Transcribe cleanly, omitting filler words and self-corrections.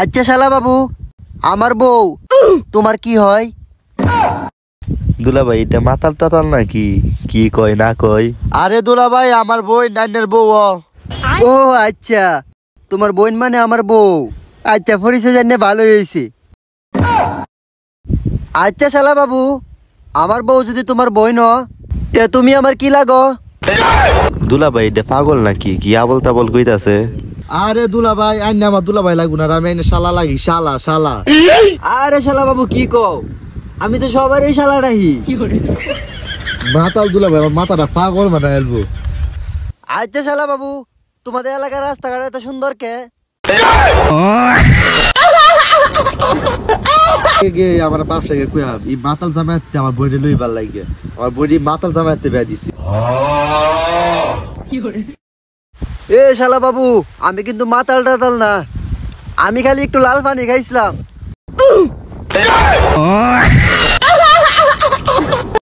আচ্ছা শালা বাবু, আমার বউ তোমার কি হয়? দুলা ভাই এটা মাতাল টাতাল নাকি? কি কয় না কয়? আরে দুলা ভাই, আমার বই নাইনের বউ। ও আচ্ছা, তোমার বোন মানে আমার বউ। আচ্ছা, পরিচয় জানলে ভালোই হয়েছে। আচ্ছা শালা বাবু, আমার বউ যদি তোমার বোন তে তুমি আমার কি লাগো? দুলা ভাই এটা পাগল নাকি? কি আবল তাবল কইতাছে? আরে দুলা ভাই, আইন আমার দুলা ভাই লাগু না, আমি আইনে শালা লাগি। শালা শালা। আরে শালা বাবু কি কও? আমি তো সবারই শালা রাহি। মাতাল দুলা ভাই, আমার মাথাটা পাগল মানে এলবো। আচ্ছা শালা বাবু, তোমাদের এলাকার রাস্তাঘাট এত সুন্দর কে? আমার ব্যবসাকে কইয়া এই মাতাল জামায়াতে আমার বইটা লইবার লাগে। আমার বইটি মাতাল জামায়াতে বেয়া দিছি। এ শালা বাবু, আমি কিন্তু মাতাল টাতাল না, আমি খালি একটু লাল পানি খাইছিলাম।